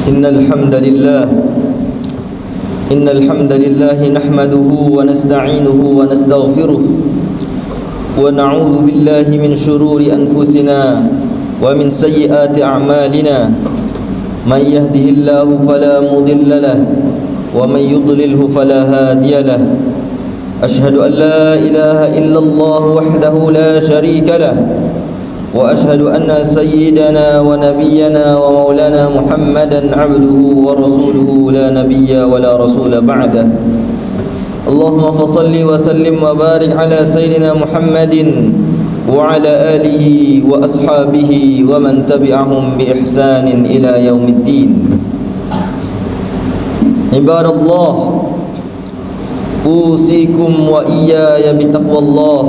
إن الحمد لله نحمده ونستعينه ونستغفره ونعوذ بالله من شرور أنفسنا ومن سيئات أعمالنا من يهده الله فلا مضل له ومن يضلله فلا هادي له أشهد أن لا إله إلا الله وحده لا شريك له وأشهد أن سيدنا ونبينا ومولانا محمدا عبده ورسوله لا نبي ولا رسول بعده اللهم فصل وسلم وبارك على سيدنا محمد وعلى آله وأصحابه ومن تبعهم بإحسان إلى يوم الدين. عباد الله أوصيكم وإياي بتقوى الله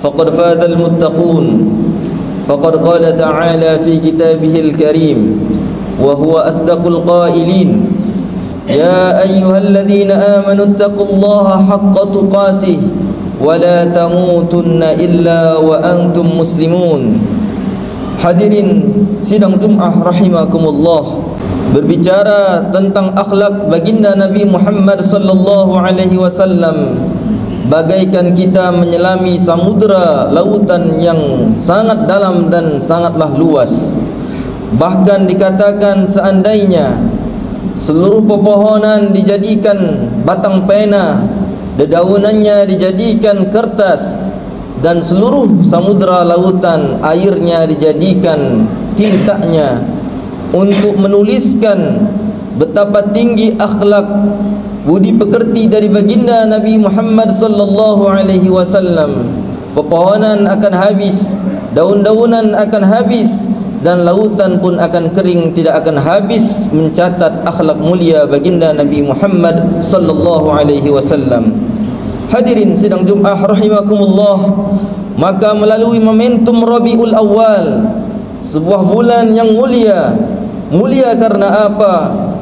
فقد فاز المتقون فقد قال تعالى في كتابه الكريم وهو أصدق القائلين يا أيها الذين آمنوا اتقوا الله حق تقاته ولا تموتن إلا وأنتم مسلمون. Hadirin sidang Jumat rahimakumullah, berbicara tentang akhlak baginda Nabi Muhammad sallallahu alaihi wasallam bagaikan kita menyelami samudera lautan yang sangat dalam dan sangatlah luas. Bahkan dikatakan seandainya seluruh pepohonan dijadikan batang pena, dedaunannya dijadikan kertas, dan seluruh samudera lautan airnya dijadikan tintanya untuk menuliskan betapa tinggi akhlak budi pekerti dari baginda Nabi Muhammad sallallahu alaihi wasallam, pepohonan akan habis, daun-daunan akan habis, dan lautan pun akan kering, tidak akan habis mencatat akhlak mulia baginda Nabi Muhammad sallallahu alaihi wasallam. Hadirin sidang Jumat rahimakumullah, maka melalui momentum Rabiul Awal, sebuah bulan yang mulia. Mulia karena apa?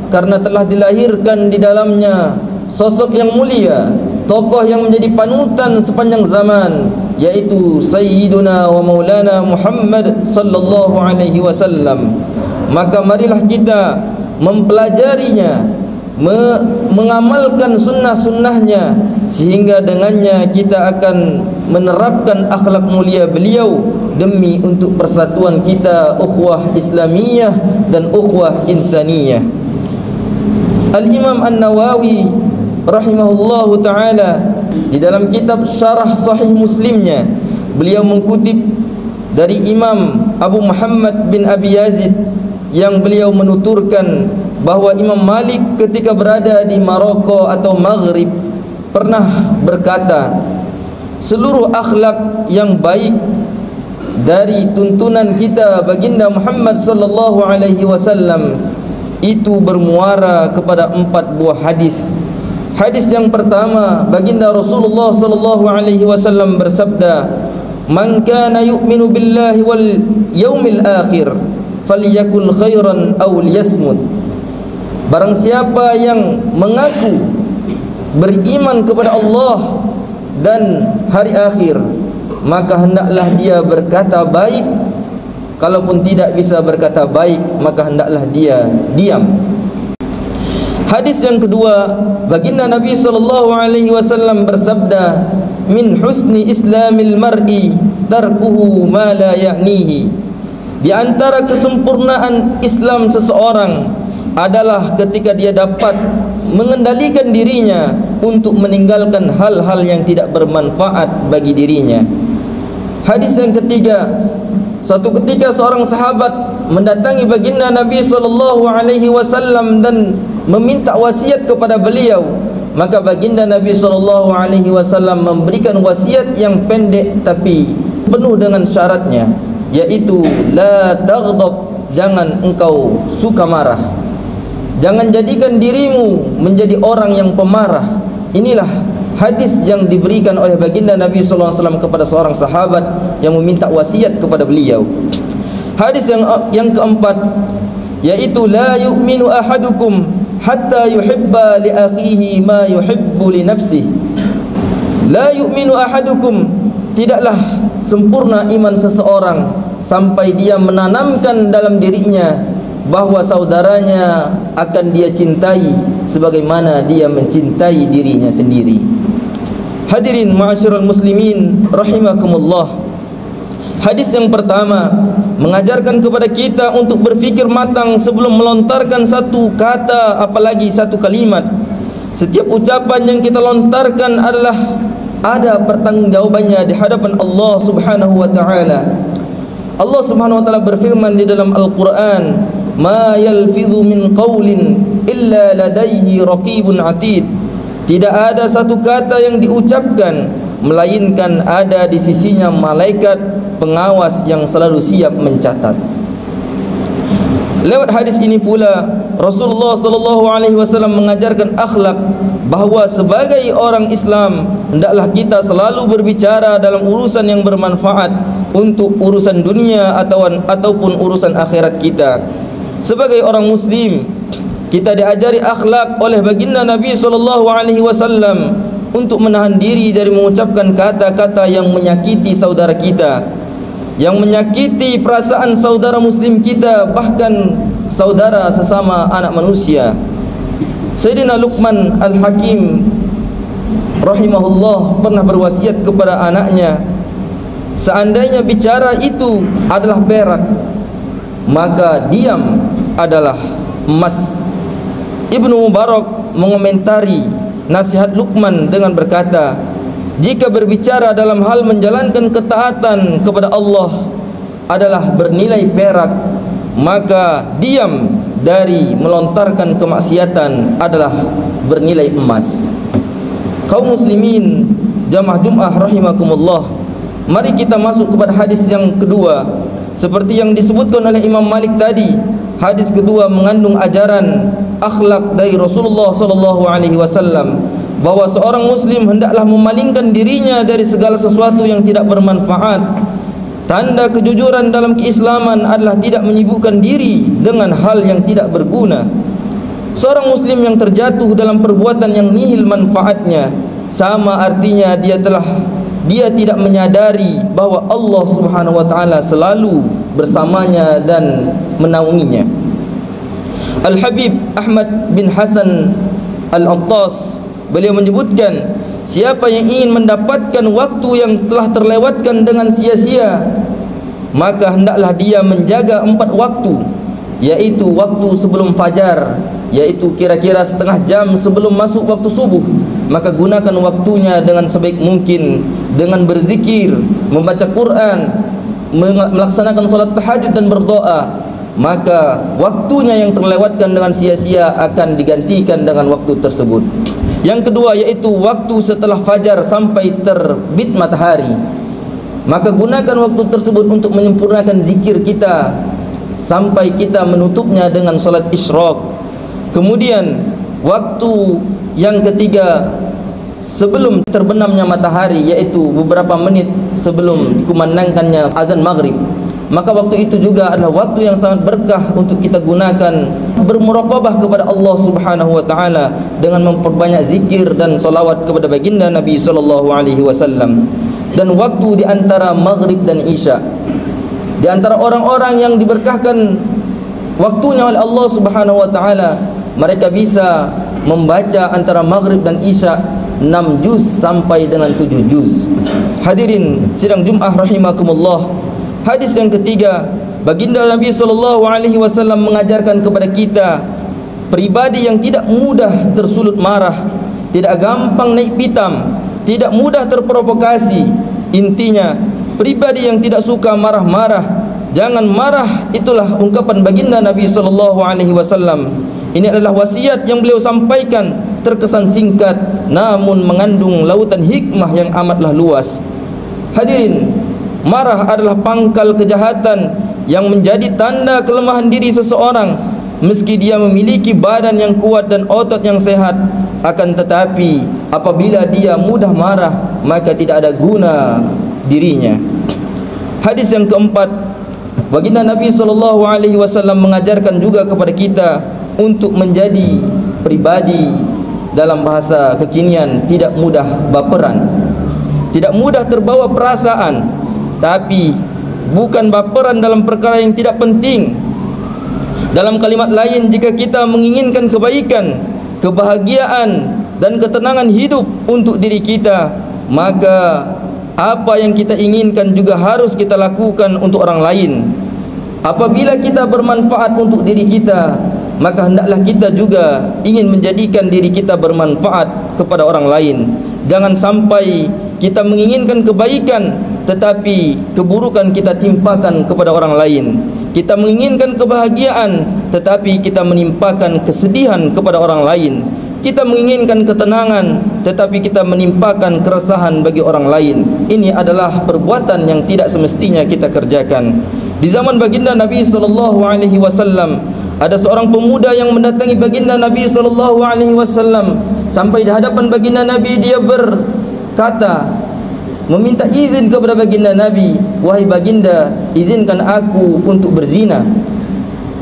Karena telah dilahirkan di dalamnya sosok yang mulia, tokoh yang menjadi panutan sepanjang zaman, yaitu Sayyiduna wa Maulana Muhammad sallallahu alaihi wasallam. Maka marilah kita mempelajarinya, mengamalkan sunnah-sunnahnya, sehingga dengannya kita akan menerapkan akhlak mulia beliau demi untuk persatuan kita, ukhuwah Islamiyah dan ukhuwah insaniyah. Al-Imam An-Nawawi rahimahullahu ta'ala di dalam kitab Syarah Sahih Muslimnya, beliau mengutip dari Imam Abu Muhammad bin Abi Yazid yang beliau menuturkan bahwa Imam Malik ketika berada di Maroko atau Maghrib pernah berkata, seluruh akhlak yang baik dari tuntunan kita baginda Muhammad sallallahu alaihi wasallam itu bermuara kepada 4 buah hadis. Hadis yang pertama, baginda Rasulullah sallallahu alaihi wasallam bersabda, "Man kana yu'minu billahi wal yaumil akhir falyakul khairan aw liyasmut." Barang siapa yang mengaku beriman kepada Allah dan hari akhir, maka hendaklah dia berkata baik. Kalaupun tidak bisa berkata baik, maka hendaklah dia diam. Hadis yang kedua, baginda Nabi sallallahu alaihi wasallam bersabda, "Min husni islamil mar'i tarkuhu ma la ya'nihi." Di antara kesempurnaan Islam seseorang adalah ketika dia dapat mengendalikan dirinya untuk meninggalkan hal-hal yang tidak bermanfaat bagi dirinya. Hadis yang ketiga, suatu ketika seorang sahabat mendatangi baginda Nabi sallallahu alaihi wasallam dan meminta wasiat kepada beliau. Maka baginda Nabi sallallahu alaihi wasallam memberikan wasiat yang pendek tapi penuh dengan syaratnya, yaitu la taghdab, jangan engkau suka marah. Jangan jadikan dirimu menjadi orang yang pemarah. Inilah hadis yang diberikan oleh baginda Nabi sallallahu alaihi wasallam kepada seorang sahabat yang meminta wasiat kepada beliau. Hadis yang keempat, yaitu la yu'minu ahadukum hatta yuhibba li akhihi ma yuhibbu li nafsihi. La yu'minu ahadukum, tidaklah sempurna iman seseorang sampai dia menanamkan dalam dirinya bahwa saudaranya akan dia cintai sebagaimana dia mencintai dirinya sendiri. Hadirin ma'asyiral muslimin rahimakumullah. Hadis yang pertama mengajarkan kepada kita untuk berfikir matang sebelum melontarkan satu kata, apalagi satu kalimat. Setiap ucapan yang kita lontarkan adalah ada pertanggungjawabannya di hadapan Allah Subhanahu wa taala. Allah Subhanahu wa taala berfirman di dalam Al-Qur'an, "Ma yalfidhu min qaulin illa ladaihi raqibun atid." Tidak ada satu kata yang diucapkan melainkan ada di sisinya malaikat pengawas yang selalu siap mencatat. Lewat hadis ini pula Rasulullah sallallahu alaihi wasallam mengajarkan akhlak, bahawa sebagai orang Islam hendaklah kita selalu berbicara dalam urusan yang bermanfaat untuk urusan dunia ataupun urusan akhirat kita. Sebagai orang muslim, kita diajari akhlak oleh baginda Nabi sallallahu alaihi wasallam untuk menahan diri dari mengucapkan kata-kata yang menyakiti saudara kita, yang menyakiti perasaan saudara muslim kita, bahkan saudara sesama anak manusia. Sayyidina Luqman Al-Hakim rahimahullah pernah berwasiat kepada anaknya, seandainya bicara itu adalah perak, maka diam adalah emas. Ibnu Mubarak mengomentari nasihat Luqman dengan berkata, jika berbicara dalam hal menjalankan ketaatan kepada Allah adalah bernilai perak, maka diam dari melontarkan kemaksiatan adalah bernilai emas. Kaum muslimin jamaah Jumat rahimakumullah, mari kita masuk kepada hadis yang kedua. Seperti yang disebutkan oleh Imam Malik tadi, hadis kedua mengandung ajaran akhlak dari Rasulullah sallallahu alaihi wasallam, bahwa seorang muslim hendaklah memalingkan dirinya dari segala sesuatu yang tidak bermanfaat. Tanda kejujuran dalam keislaman adalah tidak menyibukkan diri dengan hal yang tidak berguna. Seorang muslim yang terjatuh dalam perbuatan yang nihil manfaatnya, sama artinya dia tidak menyadari bahwa Allah Subhanahu wa taala selalu bersamanya dan menaunginya. Al-Habib Ahmad bin Hasan Al-Attas, beliau menyebutkan, siapa yang ingin mendapatkan waktu yang telah terlewatkan dengan sia-sia, maka hendaklah dia menjaga 4 waktu, yaitu waktu sebelum fajar, yaitu kira-kira setengah jam sebelum masuk waktu subuh. Maka gunakan waktunya dengan sebaik mungkin, dengan berzikir, membaca Quran, melaksanakan salat tahajud dan berdoa. Maka waktunya yang terlewatkan dengan sia-sia akan digantikan dengan waktu tersebut. Yang kedua yaitu waktu setelah fajar sampai terbit matahari. Maka gunakan waktu tersebut untuk menyempurnakan zikir kita sampai kita menutupnya dengan salat isyraq. Kemudian waktu yang ketiga sebelum terbenamnya matahari, yaitu beberapa menit sebelum dikumandangkannya azan maghrib. Maka waktu itu juga adalah waktu yang sangat berkah untuk kita gunakan bermuraqabah kepada Allah Subhanahu wa taala dengan memperbanyak zikir dan salawat kepada baginda Nabi sallallahu alaihi wasallam. Dan waktu di antara maghrib dan isya, di antara orang-orang yang diberkahkan waktunya oleh Allah Subhanahu wa taala, mereka bisa membaca antara maghrib dan isya 6 juz sampai dengan 7 juz. Hadirin sidang Jumat rahimakumullah, hadis yang ketiga, baginda Nabi sallallahu alaihi wasallam mengajarkan kepada kita pribadi yang tidak mudah tersulut marah, tidak gampang naik pitam, tidak mudah terprovokasi. Intinya pribadi yang tidak suka marah-marah. Jangan marah, itulah ungkapan baginda Nabi sallallahu alaihi wasallam. Ini adalah wasiat yang beliau sampaikan, terkesan singkat namun mengandung lautan hikmah yang amatlah luas. Hadirin, marah adalah pangkal kejahatan yang menjadi tanda kelemahan diri seseorang. Meski dia memiliki badan yang kuat dan otot yang sehat, akan tetapi apabila dia mudah marah, maka tidak ada guna dirinya. Hadis yang keempat, baginda Nabi SAW mengajarkan juga kepada kita untuk menjadi pribadi dalam bahasa kekinian tidak mudah baperan, tidak mudah terbawa perasaan, tapi bukan baperan dalam perkara yang tidak penting. Dalam kalimat lain, jika kita menginginkan kebaikan, kebahagiaan dan ketenangan hidup untuk diri kita, maka apa yang kita inginkan juga harus kita lakukan untuk orang lain. Apabila kita bermanfaat untuk diri kita, maka hendaklah kita juga ingin menjadikan diri kita bermanfaat kepada orang lain. Jangan sampai kita menginginkan kebaikan tetapi keburukan kita timpakan kepada orang lain. Kita menginginkan kebahagiaan tetapi kita menimpakan kesedihan kepada orang lain. Kita menginginkan ketenangan tetapi kita menimpakan keresahan bagi orang lain. Ini adalah perbuatan yang tidak semestinya kita kerjakan. Di zaman baginda Nabi SAW, ada seorang pemuda yang mendatangi baginda Nabi SAW. Sampai di hadapan baginda Nabi, dia berkata, meminta izin kepada baginda Nabi, "Wahai baginda, izinkan aku untuk berzina."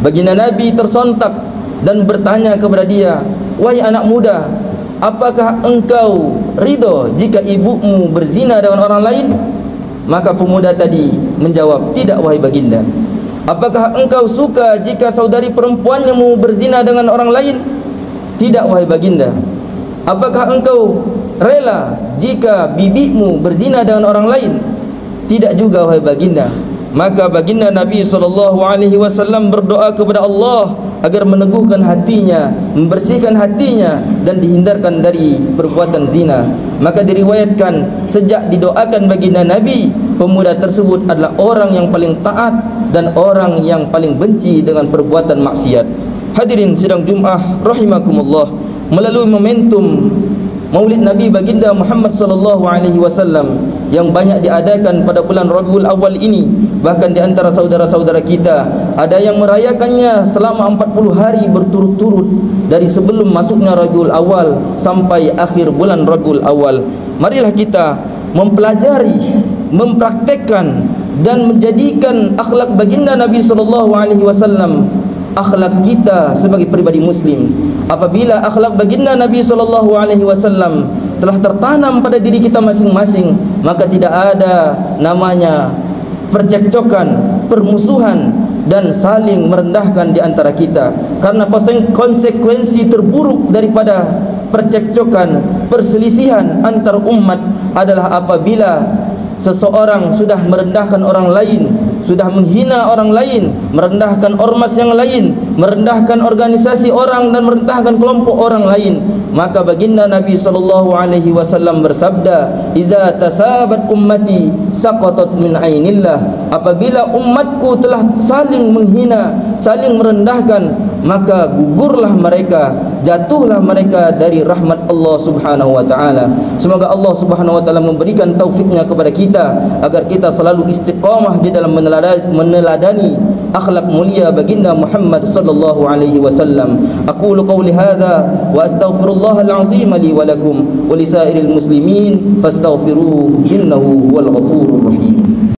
Baginda Nabi tersontak dan bertanya kepada dia, "Wahai anak muda, apakah engkau ridho jika ibumu berzina dengan orang lain?" Maka pemuda tadi menjawab, "Tidak wahai baginda." "Apakah engkau suka jika saudari perempuanmu berzina dengan orang lain?" "Tidak wahai baginda." "Apakah engkau rela jika bibimu berzina dengan orang lain?" "Tidak juga wahai baginda." Maka baginda Nabi SAW berdoa kepada Allah agar meneguhkan hatinya, membersihkan hatinya dan dihindarkan dari perbuatan zina. Maka diriwayatkan sejak didoakan baginda Nabi, pemuda tersebut adalah orang yang paling taat dan orang yang paling benci dengan perbuatan maksiat. Hadirin sidang Jumaah rahimakumullah, melalui momentum Maulid Nabi baginda Muhammad SAW yang banyak diadakan pada bulan Rabiul Awal ini, bahkan di antara saudara-saudara kita ada yang merayakannya selama 40 hari berturut-turut dari sebelum masuknya Rabiul Awal sampai akhir bulan Rabiul Awal. Marilah kita mempelajari, mempraktekkan dan menjadikan akhlak baginda Nabi SAW akhlak kita sebagai pribadi muslim. Apabila akhlak baginda Nabi SAW telah tertanam pada diri kita masing-masing, maka tidak ada namanya percekcokan, permusuhan dan saling merendahkan di antara kita. Karena konsekuensi terburuk daripada percekcokan, perselisihan antar umat adalah apabila seseorang sudah merendahkan orang lain, sudah menghina orang lain, merendahkan ormas yang lain, merendahkan organisasi orang dan merendahkan kelompok orang lain, maka baginda Nabi SAW bersabda, "Iza tasabat ummati saqatat min ainillah." Apabila umatku telah saling menghina, saling merendahkan, maka gugurlah mereka, jatuhlah mereka dari rahmat Allah Subhanahu wa taala. Semoga Allah Subhanahu wa taala memberikan taufiknya kepada kita agar kita selalu istiqamah di dalam meneladani akhlak mulia baginda Muhammad sallallahu alaihi wasallam. Aqulu qawli hadza wa astaghfirullahal azim li wa lakum wa lisairil muslimin fastaghfiruhu innahu huwal ghafurur rahim.